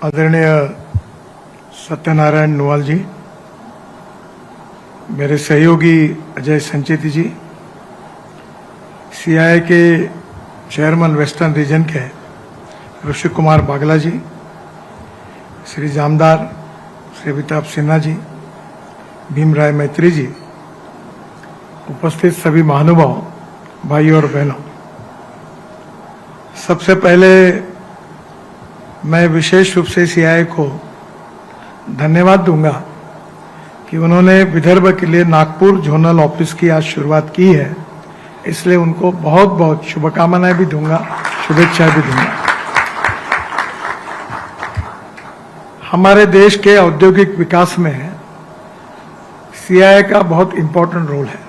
आदरणीय सत्यनारायण नुवाल जी, मेरे सहयोगी अजय संचेती जी, सीआईआई के चेयरमैन वेस्टर्न रीजन के ऋषि कुमार बागला जी, श्री जामदार श्री अमिताभ सिन्हा जी, भीमराय मैत्री जी, उपस्थित सभी महानुभाव भाइयों और बहनों, सबसे पहले मैं विशेष रूप से सीआईआई को धन्यवाद दूंगा कि उन्होंने विदर्भ के लिए नागपुर जोनल ऑफिस की आज शुरुआत की है, इसलिए उनको बहुत बहुत शुभकामनाएं भी दूंगा, शुभेच्छाएं भी दूंगा। हमारे देश के औद्योगिक विकास में सीआईआई का बहुत इंपॉर्टेंट रोल है।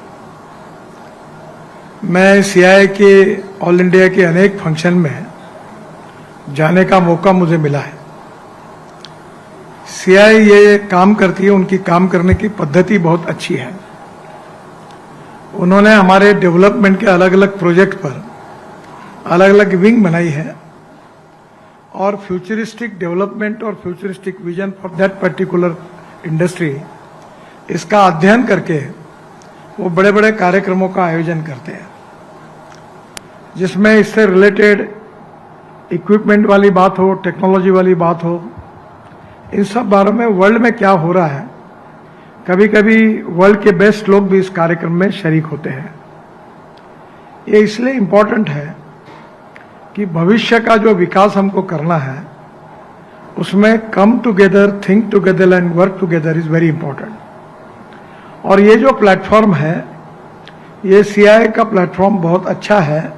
मैं सीआईआई के ऑल इंडिया के अनेक फंक्शन में जाने का मौका मुझे मिला है। सीआईआई ये काम करती है, उनकी काम करने की पद्धति बहुत अच्छी है। उन्होंने हमारे डेवलपमेंट के अलग अलग प्रोजेक्ट पर अलग अलग विंग बनाई है और फ्यूचरिस्टिक डेवलपमेंट और futuristic vision for that particular industry, इसका अध्ययन करके वो बड़े बड़े कार्यक्रमों का आयोजन करते हैं, जिसमें इससे रिलेटेड इक्विपमेंट वाली बात हो, टेक्नोलॉजी वाली बात हो, इन सब बारों में वर्ल्ड में क्या हो रहा है। कभी कभी वर्ल्ड के बेस्ट लोग भी इस कार्यक्रम में शरीक होते हैं। ये इसलिए इम्पोर्टेंट है कि भविष्य का जो विकास हमको करना है उसमें come together, think together and work together is very important. और ये जो प्लेटफॉर्म है, ये सीआईआई का प्लेटफॉर्म बहुत अच्छा है,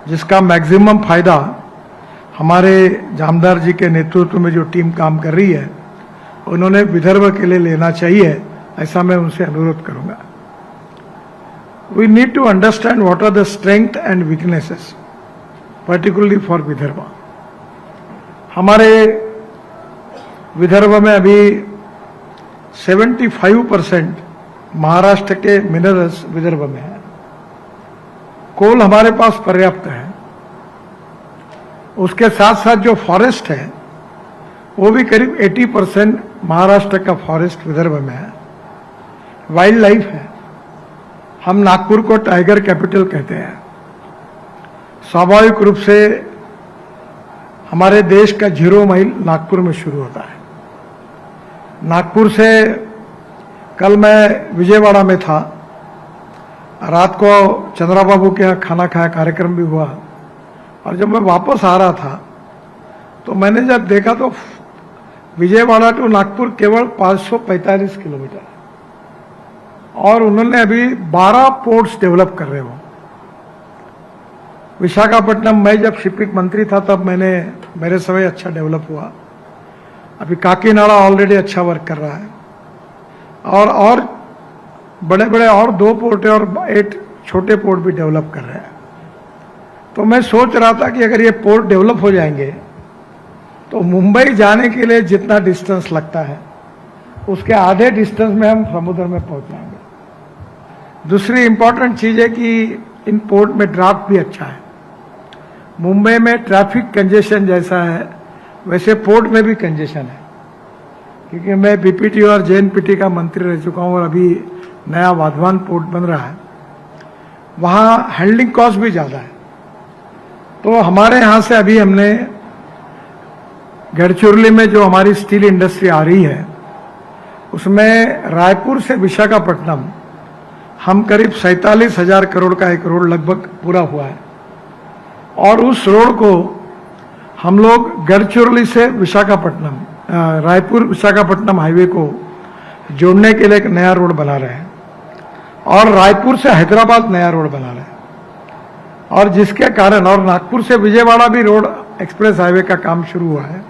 जिसका मैक्सिमम फायदा हमारे जामदार जी के नेतृत्व में जो टीम काम कर रही है उन्होंने विदर्भ के लिए लेना चाहिए, ऐसा मैं उनसे अनुरोध करूंगा। We need to understand what are the strength and weaknesses particularly for Vidarbha. हमारे विदर्भ में अभी 75% महाराष्ट्र के मिनरल्स विदर्भ में है। कोल हमारे पास पर्याप्त है। उसके साथ साथ जो फॉरेस्ट है वो भी करीब 80% महाराष्ट्र का फॉरेस्ट विदर्भ में है। वाइल्ड लाइफ है। हम नागपुर को टाइगर कैपिटल कहते हैं। स्वाभाविक रूप से हमारे देश का 0 माइल नागपुर में शुरू होता है। नागपुर से कल मैं विजयवाड़ा में था, रात को चंद्रा बाबू के यहाँ खाना खाया, कार्यक्रम भी हुआ, और जब मैं वापस आ रहा था तो मैंने जब देखा तो विजयवाड़ा टू नागपुर केवल 545 किलोमीटर, और उन्होंने अभी 12 पोर्ट्स डेवलप कर रहे हो। विशाखापट्टनम, मैं जब शिपिंग मंत्री था तब मेरे समय अच्छा डेवलप हुआ। अभी काकीनाडा ऑलरेडी अच्छा वर्क कर रहा है, और बड़े बड़े और 2 पोर्ट है और 8 छोटे पोर्ट भी डेवलप कर रहे हैं। तो मैं सोच रहा था कि अगर ये पोर्ट डेवलप हो जाएंगे तो मुंबई जाने के लिए जितना डिस्टेंस लगता है उसके आधे डिस्टेंस में हम समुद्र में पहुंच जाएंगे। दूसरी इंपॉर्टेंट चीज है कि इन पोर्ट में ड्राफ्ट भी अच्छा है। मुंबई में ट्रैफिक कंजेशन जैसा है वैसे पोर्ट में भी कंजेशन है, क्योंकि मैं बीपीटी और जेएनपीटी का मंत्री रह चुका हूं और अभी नया वाधवान पोर्ट बन रहा है, वहां हैंडलिंग कॉस्ट भी ज्यादा है। तो हमारे यहां से अभी हमने गढ़चिरौली में जो हमारी स्टील इंडस्ट्री आ रही है उसमें रायपुर से विशाखापट्टनम हम करीब 47,000 करोड़ का एक रोड लगभग पूरा हुआ है, और उस रोड को हम लोग गढ़चिरौली से विशाखापट्टनम, रायपुर विशाखापट्टनम हाईवे को जोड़ने के लिए एक नया रोड बना रहे हैं, और रायपुर से हैदराबाद नया रोड बना रहे हैं, और जिसके कारण, और नागपुर से विजयवाड़ा भी रोड एक्सप्रेस हाईवे का काम शुरू हुआ है।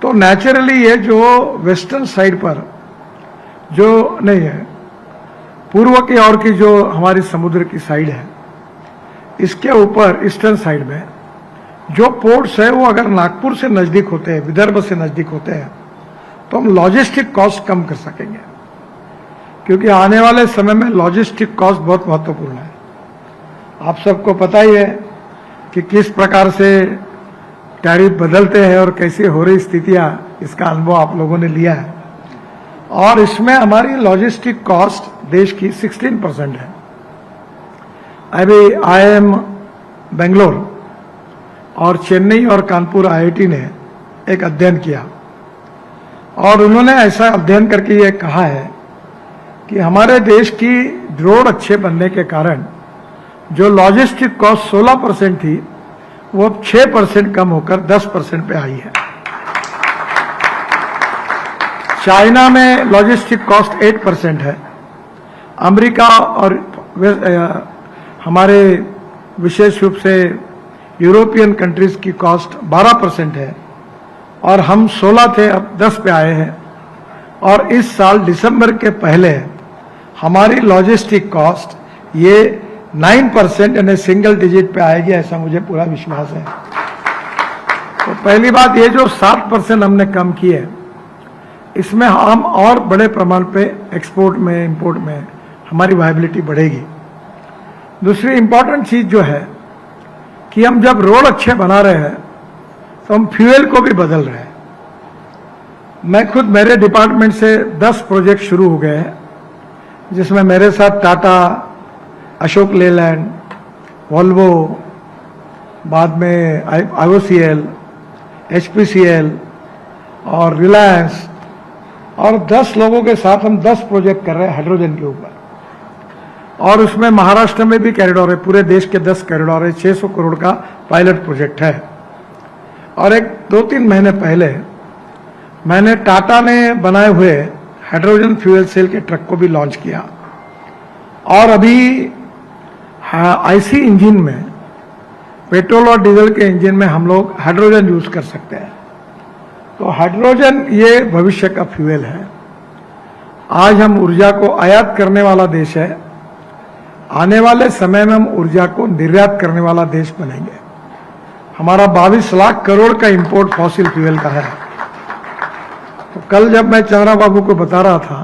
तो नेचुरली ये जो वेस्टर्न साइड पर जो नहीं है, पूर्व की ओर की जो हमारी समुद्र की साइड है, इसके ऊपर ईस्टर्न साइड में जो पोर्ट्स है वो अगर नागपुर से नजदीक होते हैं, विदर्भ से नजदीक होते हैं, तो हम लॉजिस्टिक कॉस्ट कम कर सकेंगे, क्योंकि आने वाले समय में लॉजिस्टिक कॉस्ट बहुत महत्वपूर्ण है। आप सबको पता ही है कि किस प्रकार से टैरिफ बदलते हैं और कैसे हो रही स्थितियां, इसका अनुभव आप लोगों ने लिया है। और इसमें हमारी लॉजिस्टिक कॉस्ट देश की 16% है। अभी IIM बेंगलोर और चेन्नई और कानपुर IIT ने एक अध्ययन किया और उन्होंने ऐसा अध्ययन करके ये कहा है कि हमारे देश की रोड अच्छे बनने के कारण जो लॉजिस्टिक कॉस्ट 16% थी वो अब 6% कम होकर 10% पे आई है। चाइना में लॉजिस्टिक कॉस्ट 8% है। अमेरिका और हमारे विशेष रूप से यूरोपियन कंट्रीज की कॉस्ट 12% है और हम 16 थे, अब 10 पे आए हैं। और इस साल दिसंबर के पहले हमारी लॉजिस्टिक कॉस्ट ये 9% यानी सिंगल डिजिट पे आएगी, ऐसा मुझे पूरा विश्वास है। तो पहली बात, ये जो 7% हमने कम की है, इसमें हम और बड़े प्रमाण पे एक्सपोर्ट में, इंपोर्ट में हमारी वायबिलिटी बढ़ेगी। दूसरी इंपॉर्टेंट चीज जो है कि हम जब रोड अच्छे बना रहे हैं तो हम फ्यूल को भी बदल रहे हैं। मैं खुद, मेरे डिपार्टमेंट से 10 प्रोजेक्ट शुरू हो गए हैं, जिसमें मेरे साथ टाटा, अशोक लेलैंड, वोल्वो, बाद में IOCL, HPCL और रिलायंस और 10 लोगों के साथ हम 10 प्रोजेक्ट कर रहे हैं हाइड्रोजन के ऊपर। और उसमें महाराष्ट्र में भी कॉरिडोर है, पूरे देश के 10 कॉरिडोर है, 600 करोड़ का पायलट प्रोजेक्ट है। और एक 2-3 महीने पहले मैंने टाटा ने बनाए हुए हाइड्रोजन फ्यूल सेल के ट्रक को भी लॉन्च किया। और अभी IC इंजन में, पेट्रोल और डीजल के इंजन में हम लोग हाइड्रोजन यूज कर सकते हैं। तो हाइड्रोजन ये भविष्य का फ्यूल है। आज हम ऊर्जा को आयात करने वाला देश है, आने वाले समय में हम ऊर्जा को निर्यात करने वाला देश बनेंगे। हमारा 22 लाख करोड़ का इंपोर्ट फॉसिल फ्यूल का है। तो कल जब मैं चंद्रा बाबू को बता रहा था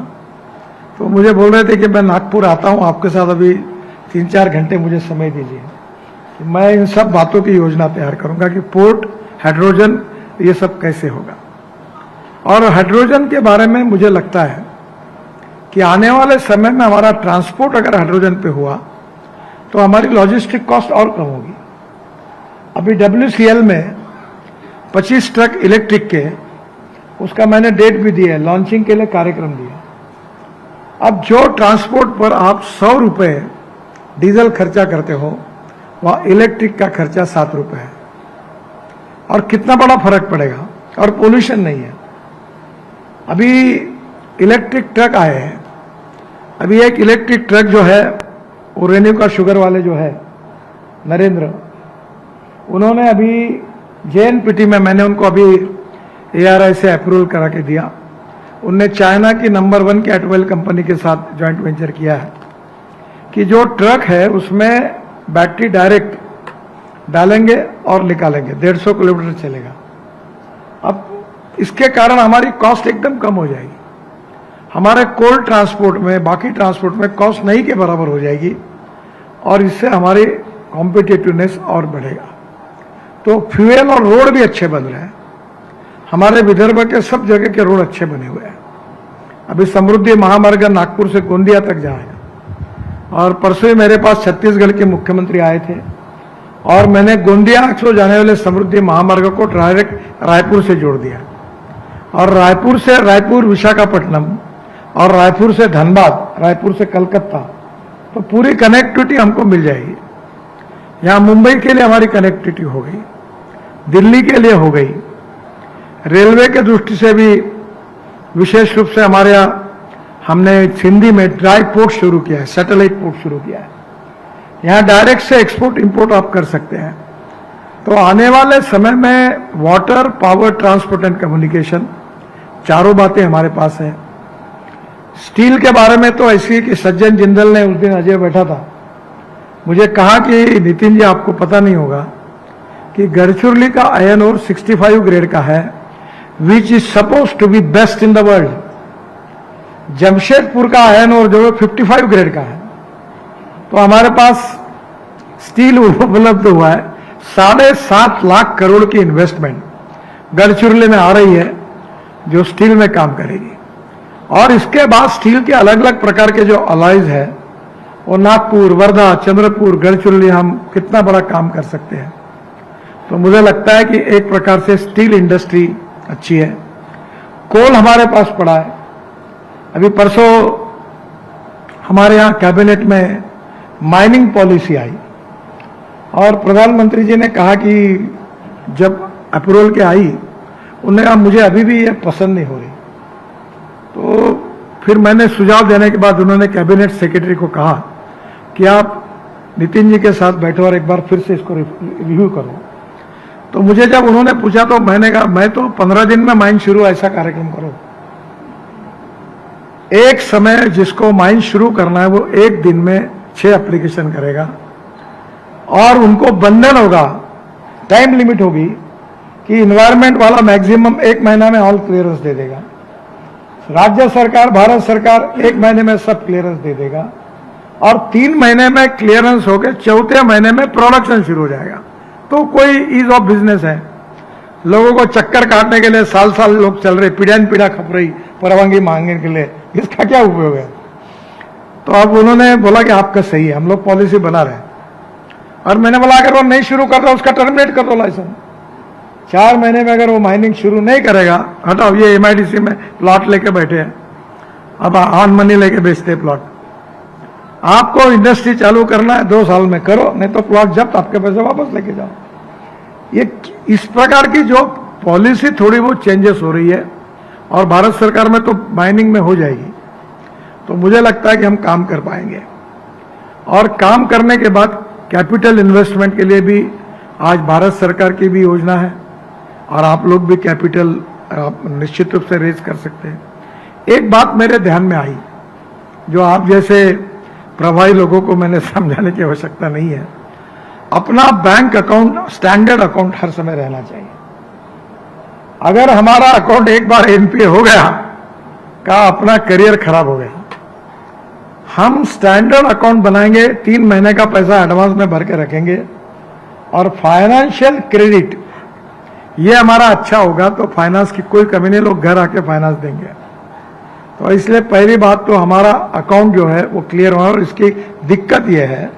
तो मुझे बोल रहे थे कि मैं नागपुर आता हूं, आपके साथ अभी 3-4 घंटे मुझे समय दीजिए, मैं इन सब बातों की योजना तैयार करूंगा कि पोर्ट, हाइड्रोजन, ये सब कैसे होगा। और हाइड्रोजन के बारे में मुझे लगता है कि आने वाले समय में हमारा ट्रांसपोर्ट अगर हाइड्रोजन पे हुआ तो हमारी लॉजिस्टिक कॉस्ट और कम होगी। अभी WCL में 25 ट्रक इलेक्ट्रिक के, उसका मैंने डेट भी दी है, लॉन्चिंग के लिए कार्यक्रम दिया। अब जो ट्रांसपोर्ट पर आप 100 रुपए डीजल खर्चा करते हो, वह इलेक्ट्रिक का खर्चा 7 रुपए है। और कितना बड़ा फर्क पड़ेगा, और पोल्यूशन नहीं है। अभी इलेक्ट्रिक ट्रक आए हैं। अभी एक इलेक्ट्रिक ट्रक जो है वो रेन्यू का शुगर वाले जो है नरेंद्र, उन्होंने अभी JNPT में, मैंने उनको अभी ARI से अप्रूवल करा के दिया। उनने चाइना की नंबर 1 के एटवेल कंपनी के साथ जॉइंट वेंचर किया है कि जो ट्रक है उसमें बैटरी डायरेक्ट डालेंगे और निकालेंगे, 150 किलोमीटर चलेगा। अब इसके कारण हमारी कॉस्ट एकदम कम हो जाएगी। हमारे कोल्ड ट्रांसपोर्ट में, बाकी ट्रांसपोर्ट में कॉस्ट नहीं के बराबर हो जाएगी और इससे हमारी कॉम्पिटिटिवनेस और बढ़ेगा। तो फ्यूल और रोड भी अच्छे बन रहे हैं। हमारे विदर्भ के सब जगह के रोड अच्छे बने हुए हैं। अभी समृद्धि महामार्ग नागपुर से गोंदिया तक जाएगा। और परसों ही मेरे पास छत्तीसगढ़ के मुख्यमंत्री आए थे और मैंने गोंदिया से जाने वाले समृद्धि महामार्ग को डायरेक्ट रायपुर से जोड़ दिया। और रायपुर से रायपुर विशाखापट्टनम और रायपुर से धनबाद, रायपुर से कलकत्ता, तो पूरी कनेक्टिविटी हमको मिल जाएगी। यहाँ मुंबई के लिए हमारी कनेक्टिविटी हो गई, दिल्ली के लिए हो गई। रेलवे के दृष्टि से भी विशेष रूप से हमारे यहाँ हमने सिंधी में ड्राई पोर्ट शुरू किया है, सैटेलाइट पोर्ट शुरू किया है। यहाँ डायरेक्ट से एक्सपोर्ट इंपोर्ट आप कर सकते हैं। तो आने वाले समय में water, power, transport and communication, चारों बातें हमारे पास हैं। स्टील के बारे में तो ऐसी कि सज्जन जिंदल ने उस दिन, अजय बैठा था, मुझे कहा कि नितिन जी आपको पता नहीं होगा कि गढ़चिरौली का आयरन ओर 65 ग्रेड का है, which is suppose to be best in the world. Jamshedpur का आयरन ओर जो 55 ग्रेड का है। तो हमारे पास स्टील उपलब्ध हुआ है 7.5 लाख करोड़ की इन्वेस्टमेंट गढ़चिरौली में आ रही है, जो स्टील में काम करेगी। और इसके बाद स्टील के अलग अलग प्रकार के जो अलॉयज है, वो नागपुर, वर्धा, चंद्रपुर, गढ़चिरौली हम कितना बड़ा काम कर सकते हैं। तो मुझे लगता है कि एक प्रकार से स्टील इंडस्ट्री अच्छी है। कोल हमारे पास पड़ा है। अभी परसों हमारे यहाँ कैबिनेट में माइनिंग पॉलिसी आई और प्रधानमंत्री जी ने कहा कि जब अप्रूवल के आई, उन्होंने कहा मुझे अभी भी ये पसंद नहीं हो रही। तो फिर मैंने सुझाव देने के बाद उन्होंने कैबिनेट सेक्रेटरी को कहा कि आप नितिन जी के साथ बैठो और एक बार फिर से इसको रिव्यू करो। तो मुझे जब उन्होंने पूछा तो मैंने कहा मैं तो 15 दिन में माइन शुरू, ऐसा कार्यक्रम करो। एक समय जिसको माइन शुरू करना है वो एक दिन में 6 एप्लीकेशन करेगा और उनको बंधन होगा, टाइम लिमिट होगी कि इन्वायरमेंट वाला मैक्सिमम 1 महीना में ऑल क्लियरेंस दे देगा, राज्य सरकार, भारत सरकार 1 महीने में सब क्लियरेंस दे देगा और 3 महीने में क्लियरेंस होकर 4थे महीने में प्रोडक्शन शुरू हो जाएगा। तो कोई ईज ऑफ बिजनेस है। लोगों को चक्कर काटने के लिए साल साल लोग चल रहे, पीढ़ा पीढ़ा खप रही परवानगी मांगने के लिए, इसका क्या उपयोग है। तो अब उन्होंने बोला कि आपका सही है, हम लोग पॉलिसी बना रहे हैं। और मैंने बोला अगर वो नहीं शुरू कर रहा उसका टर्मिनेट कर दो लाइसेंस। 4 महीने में अगर वो माइनिंग शुरू नहीं करेगा, हटाओ, ये MIDC में प्लॉट लेके बैठे हैं, अब ऑन मनी लेके बेचते हैं प्लॉट। आपको इंडस्ट्री चालू करना है 2 साल में करो, नहीं तो प्लॉट जब्त, आपके पैसे वापस लेके जाओ। ये इस प्रकार की जो पॉलिसी थोड़ी बहुत चेंजेस हो रही है और भारत सरकार में तो माइनिंग में हो जाएगी। तो मुझे लगता है कि हम काम कर पाएंगे। और काम करने के बाद कैपिटल इन्वेस्टमेंट के लिए भी आज भारत सरकार की भी योजना है और आप लोग भी कैपिटल निश्चित रूप से रेज कर सकते हैं। एक बात मेरे ध्यान में आई, जो आप जैसे प्रभावी लोगों को मैंने समझाने की आवश्यकता नहीं है। अपना बैंक अकाउंट स्टैंडर्ड अकाउंट हर समय रहना चाहिए। अगर हमारा अकाउंट एक बार NPA हो गया का अपना करियर खराब हो गया। हम स्टैंडर्ड अकाउंट बनाएंगे, 3 महीने का पैसा एडवांस में भर के रखेंगे और फाइनेंशियल क्रेडिट ये हमारा अच्छा होगा तो फाइनेंस की कोई कमी नहीं, लोग घर आके फाइनेंस देंगे। तो इसलिए पहली बात तो हमारा अकाउंट जो है वो क्लियर हो। और इसकी दिक्कत यह है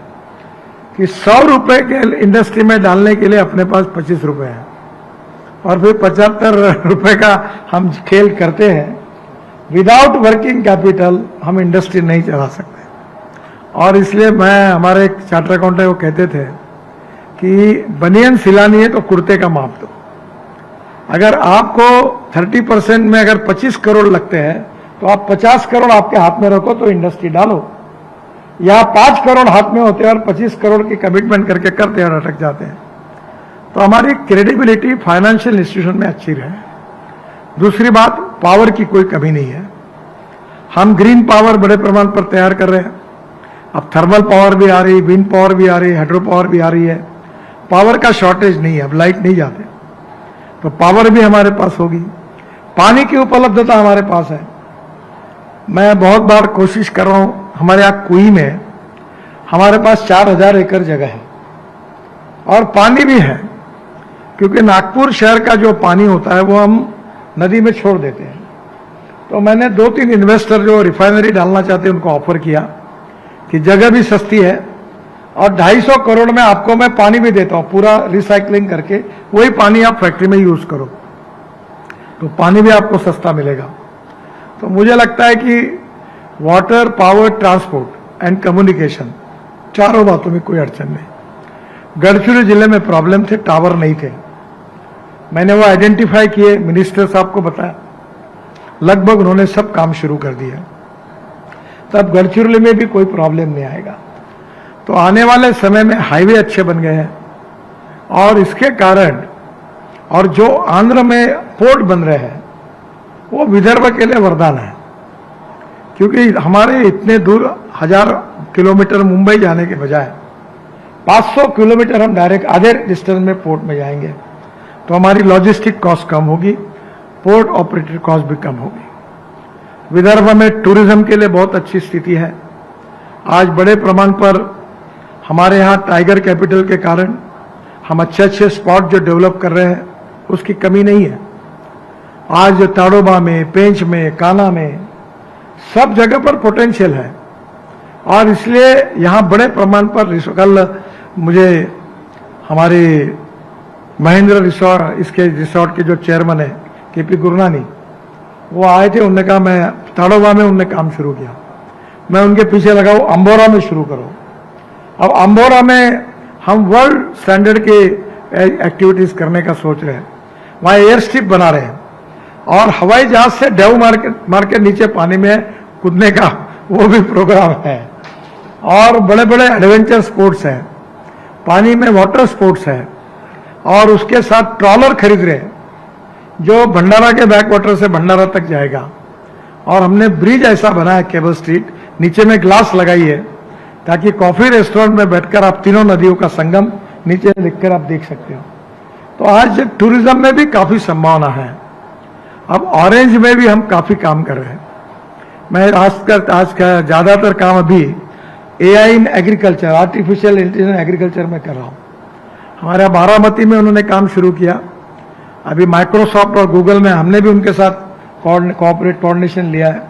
कि 100 रुपए के इंडस्ट्री में डालने के लिए अपने पास 25 रुपए है और फिर 75 रुपए का हम खेल करते हैं। विदाउट वर्किंग कैपिटल हम इंडस्ट्री नहीं चला सकते। और इसलिए हमारे एक चार्टर अकाउंटेंट वो कहते थे कि बनियन सिलानी है तो कुर्ते का माप दो। अगर आपको 30% में अगर 25 करोड़ लगते हैं तो आप 50 करोड़ आपके हाथ में रखो तो इंडस्ट्री डालो। या 5 करोड़ हाथ में होते हैं और 25 करोड़ की कमिटमेंट करके करते हैं और अटक जाते हैं। तो हमारी क्रेडिबिलिटी फाइनेंशियल इंस्टीट्यूशन में अच्छी रहे। दूसरी बात, पावर की कोई कमी नहीं है। हम ग्रीन पावर बड़े प्रमाण पर तैयार कर रहे हैं। अब थर्मल पावर भी आ रही, विंड पावर भी आ रही, हाइड्रो पावर भी आ रही है। पावर का शॉर्टेज नहीं है, अब लाइट नहीं जाते तो पावर भी हमारे पास होगी। पानी की उपलब्धता हमारे पास है। मैं बहुत बार कोशिश कर रहा हूं, हमारे यहाँ कुई में हमारे पास 4000 एकड़ जगह है और पानी भी है, क्योंकि नागपुर शहर का जो पानी होता है वो हम नदी में छोड़ देते हैं। तो मैंने 2-3 इन्वेस्टर जो रिफाइनरी डालना चाहते हैं उनको ऑफर किया कि जगह भी सस्ती है और 250 करोड़ में आपको मैं पानी भी देता हूं, पूरा रिसाइकलिंग करके वही पानी आप फैक्ट्री में यूज करो, तो पानी भी आपको सस्ता मिलेगा। तो मुझे लगता है कि water, power, transport and communication, चारों बातों में कोई अड़चन नहीं। गढ़चिरौली जिले में प्रॉब्लम थे, टावर नहीं थे, मैंने वो आइडेंटिफाई किए, मिनिस्टर साहब को बताया, लगभग उन्होंने सब काम शुरू कर दिया। तब गढ़चिरौली में भी कोई प्रॉब्लम नहीं आएगा। तो आने वाले समय में हाईवे अच्छे बन गए हैं और इसके कारण और जो आंध्र में पोर्ट बन रहे हैं वो विदर्भ के लिए वरदान है, क्योंकि हमारे इतने दूर 1000 किलोमीटर मुंबई जाने के बजाय 500 किलोमीटर हम डायरेक्ट आधे डिस्टेंस में पोर्ट में जाएंगे। तो हमारी लॉजिस्टिक कॉस्ट कम होगी, पोर्ट ऑपरेटर कॉस्ट भी कम होगी। विदर्भ में टूरिज्म के लिए बहुत अच्छी स्थिति है। आज बड़े प्रमाण पर हमारे यहाँ टाइगर कैपिटल के कारण हम अच्छे अच्छे स्पॉट जो डेवलप कर रहे हैं उसकी कमी नहीं है। आज ताड़ोबा में, पेंच में, काना में सब जगह पर पोटेंशियल है और इसलिए यहाँ बड़े प्रमाण पर कल मुझे हमारे महेंद्र रिसोर्ट, इसके रिसोर्ट के जो चेयरमैन है केपी गुरनानी, वो आए थे। उन्होंने कहा मैं ताड़ोबा में उन्होंने काम शुरू किया, मैं उनके पीछे लगा हूं अंबोरा में शुरू करो। अब अंबोरा में हम वर्ल्ड स्टैंडर्ड के एक्टिविटीज करने का सोच रहे हैं। वहां एयर स्ट्रिप बना रहे हैं और हवाई जहाज से डेव मार के नीचे पानी में कूदने का वो भी प्रोग्राम है। और बड़े बड़े एडवेंचर स्पोर्ट्स हैं, पानी में वाटर स्पोर्ट्स है और उसके साथ ट्रॉलर खरीद रहे हैं जो भंडारा के बैक वाटर से भंडारा तक जाएगा। और हमने ब्रिज ऐसा बनाया केबल स्ट्रीट, नीचे में ग्लास लगाई है ताकि कॉफी रेस्टोरेंट में बैठकर आप तीनों नदियों का संगम नीचे लिखकर आप देख सकते हो। तो आज टूरिज्म में भी काफी संभावना है। अब ऑरेंज में भी हम काफी काम कर रहे हैं। मैं आज का ज्यादातर काम अभी AI in agriculture, artificial intelligence agriculture में कर रहा हूं। हमारे बारामती में उन्होंने काम शुरू किया। अभी माइक्रोसॉफ्ट और गूगल में हमने भी उनके साथ कोऑर्डिनेशन लिया है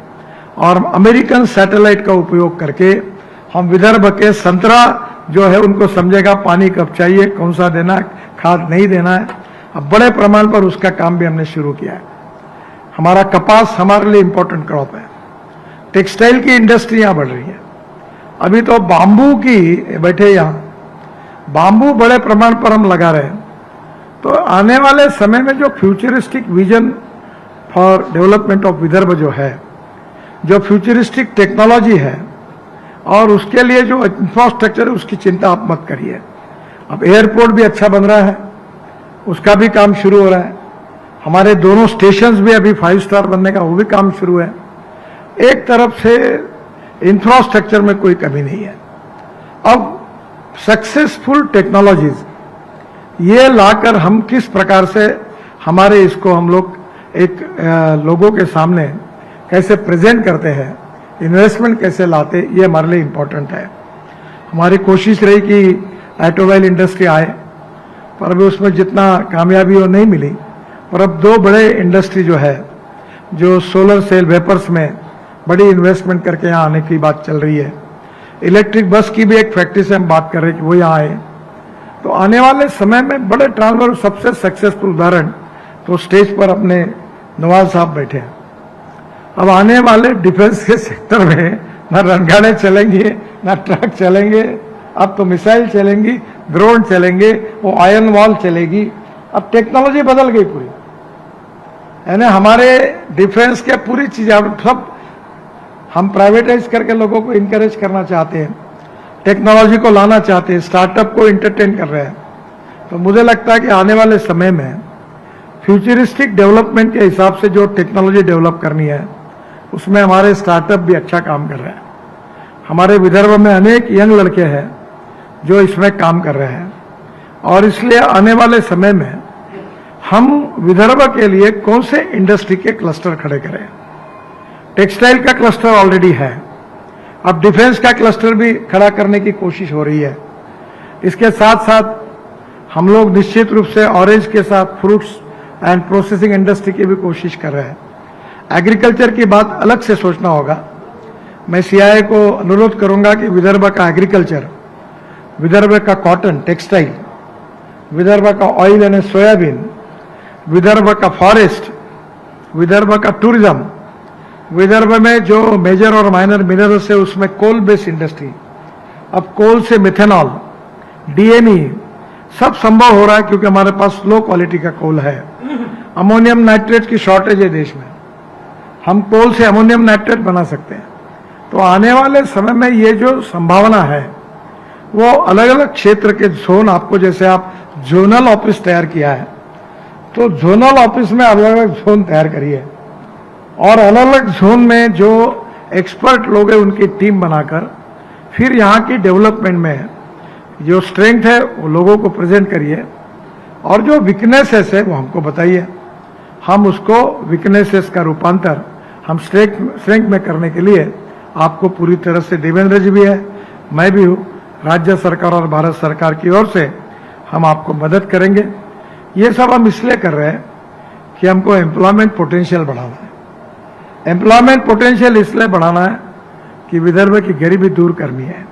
और अमेरिकन सैटेलाइट का उपयोग करके हम विदर्भ के संतरा जो है उनको समझेगा पानी कब चाहिए, कौन सा देना है, खाद नहीं देना है। अब बड़े प्रमाण पर उसका काम भी हमने शुरू किया है। हमारा कपास हमारे लिए इंपॉर्टेंट क्रॉप है। टेक्सटाइल की इंडस्ट्री यहां बढ़ रही है। अभी तो बांबू की बैठे यहां बांबू बड़े प्रमाण पर हम लगा रहे हैं। तो आने वाले समय में जो futuristic vision for development of Vidarbha जो है, जो फ्यूचरिस्टिक टेक्नोलॉजी है और उसके लिए जो इंफ्रास्ट्रक्चर है उसकी चिंता आप मत करिए। अब एयरपोर्ट भी अच्छा बन रहा है, उसका भी काम शुरू हो रहा है। हमारे दोनों स्टेशंस भी अभी 5 स्टार बनने का वो भी काम शुरू है। एक तरफ से इंफ्रास्ट्रक्चर में कोई कमी नहीं है। अब सक्सेसफुल टेक्नोलॉजीज ये लाकर हम किस प्रकार से हमारे इसको हम लोग एक लोगों के सामने कैसे प्रेजेंट करते हैं, इन्वेस्टमेंट कैसे लाते, ये हमारे लिए इम्पोर्टेंट है। हमारी कोशिश रही कि ऑटोमोबाइल इंडस्ट्री आए, पर अभी उसमें जितना कामयाबी वो नहीं मिली। पर अब 2 बड़े इंडस्ट्री जो है, जो सोलर सेल वेपर्स में बड़ी इन्वेस्टमेंट करके यहाँ आने की बात चल रही है। इलेक्ट्रिक बस की भी एक फैक्ट्री से हम बात कर रहे हैं कि वो यहाँ आए। तो आने वाले समय में बड़े ट्रांसफर, सबसे सक्सेसफुल उदाहरण तो स्टेज पर अपने नवाज साहब बैठे हैं। अब आने वाले डिफेंस के सेक्टर में ना रणगाड़े चलेंगे, ना ट्रक चलेंगे, अब तो मिसाइल चलेंगी, ड्रोन चलेंगे, वो आयरन वॉल चलेगी। अब टेक्नोलॉजी बदल गई पूरी, यानी हमारे डिफेंस के पूरी चीजें सब हम प्राइवेटाइज करके लोगों को इनकरेज करना चाहते हैं, टेक्नोलॉजी को लाना चाहते हैं, स्टार्टअप को एंटरटेन कर रहे हैं। तो मुझे लगता है कि आने वाले समय में फ्यूचरिस्टिक डेवलपमेंट के हिसाब से जो टेक्नोलॉजी डेवलप करनी है उसमें हमारे स्टार्टअप भी अच्छा काम कर रहे हैं। हमारे विदर्भ में अनेक यंग लड़के हैं जो इसमें काम कर रहे हैं और इसलिए आने वाले समय में हम विदर्भ के लिए कौन से इंडस्ट्री के क्लस्टर खड़े करें। टेक्सटाइल का क्लस्टर ऑलरेडी है, अब डिफेंस का क्लस्टर भी खड़ा करने की कोशिश हो रही है। इसके साथ साथ हम लोग निश्चित रूप से ऑरेंज के साथ फ्रूट्स एंड प्रोसेसिंग इंडस्ट्री की भी कोशिश कर रहे हैं। एग्रीकल्चर की बात अलग से सोचना होगा। मैं सीआईआई को अनुरोध करूंगा कि विदर्भ का एग्रीकल्चर, विदर्भ का कॉटन टेक्सटाइल, विदर्भ का ऑयल यानी सोयाबीन, विदर्भ का फॉरेस्ट, विदर्भ का टूरिज्म, विदर्भ में जो मेजर और माइनर मिनरल्स है उसमें कोल बेस्ड इंडस्ट्री, अब कोल से मिथेनॉल, डीएमई सब संभव हो रहा है क्योंकि हमारे पास लो क्वालिटी का कोल है। अमोनियम नाइट्रेट की शॉर्टेज है देश में, हम कोल से अमोनियम नाइट्रेट बना सकते हैं। तो आने वाले समय में ये जो संभावना है वो अलग अलग क्षेत्र के जोन, आपको जैसे आप जोनल ऑफिस तैयार किया है तो जोनल ऑफिस में अलग अलग जोन तैयार करिए और अलग अलग जोन में जो एक्सपर्ट लोग हैं उनकी टीम बनाकर फिर यहाँ की डेवलपमेंट में जो स्ट्रेंथ है वो लोगों को प्रेजेंट करिए और जो वीकनेसेस है वो हमको बताइए। हम उसको वीकनेसेस का रूपांतर हम स्ट्रेंथ में करने के लिए आपको पूरी तरह से देवेंद्र जी भी है, मैं भी हूँ, राज्य सरकार और भारत सरकार की ओर से हम आपको मदद करेंगे। ये सब हम इसलिए कर रहे हैं कि हमको एम्प्लॉयमेंट पोटेंशियल बढ़ाना है। एम्प्लॉयमेंट पोटेंशियल इसलिए बढ़ाना है कि विदर्भ की गरीबी दूर करनी है।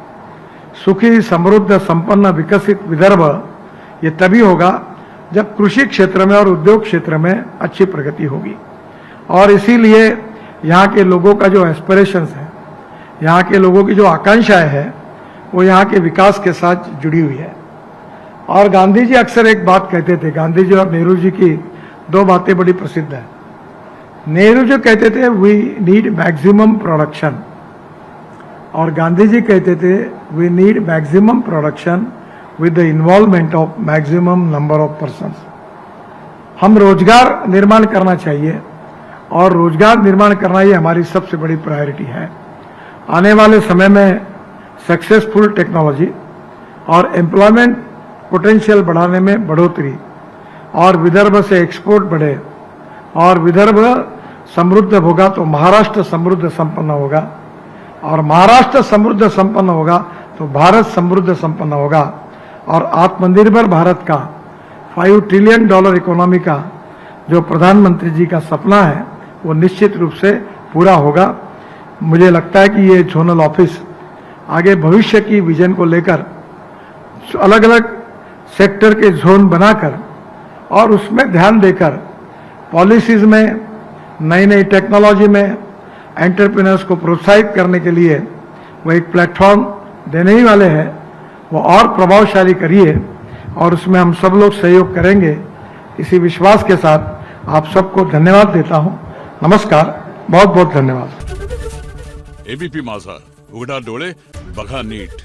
सुखी, समृद्ध, संपन्न, विकसित विदर्भ ये तभी होगा जब कृषि क्षेत्र में और उद्योग क्षेत्र में अच्छी प्रगति होगी। और इसीलिए यहाँ के लोगों का जो एस्पिरेशंस है, यहाँ के लोगों की जो आकांक्षाएं हैं, वो यहाँ के विकास के साथ जुड़ी हुई है। और गांधी जी अक्सर एक बात कहते थे, गांधी जी और नेहरू जी की दो बातें बड़ी प्रसिद्ध है। नेहरू जी कहते थे वी नीड मैक्सिमम प्रोडक्शन, और गांधी जी कहते थे we need maximum production with the involvement of maximum number of persons. हम रोजगार निर्माण करना चाहिए और रोजगार निर्माण करना ही हमारी सबसे बड़ी प्रायोरिटी है। आने वाले समय में सक्सेसफुल टेक्नोलॉजी और एम्प्लॉयमेंट पोटेंशियल बढ़ाने में बढ़ोतरी, और विदर्भ से एक्सपोर्ट बढ़े, और विदर्भ समृद्ध होगा तो महाराष्ट्र समृद्ध संपन्न होगा, और महाराष्ट्र समृद्ध संपन्न होगा तो भारत समृद्ध संपन्न होगा, और आत्मनिर्भर भारत का $5 ट्रिलियन इकोनॉमी का जो प्रधानमंत्री जी का सपना है वो निश्चित रूप से पूरा होगा। मुझे लगता है कि ये जोनल ऑफिस आगे भविष्य की विजन को लेकर अलग अलग सेक्टर के जोन बनाकर और उसमें ध्यान देकर पॉलिसीज में नई नई टेक्नोलॉजी में एंटरप्रेन्योर्स को प्रोत्साहित करने के लिए वो एक प्लेटफॉर्म देने ही वाले हैं। वो और प्रभावशाली करिए और उसमें हम सब लोग सहयोग करेंगे। इसी विश्वास के साथ आप सबको धन्यवाद देता हूं। नमस्कार, बहुत बहुत धन्यवाद। एबीपी माझा, उघडा डोळे बघा नीट।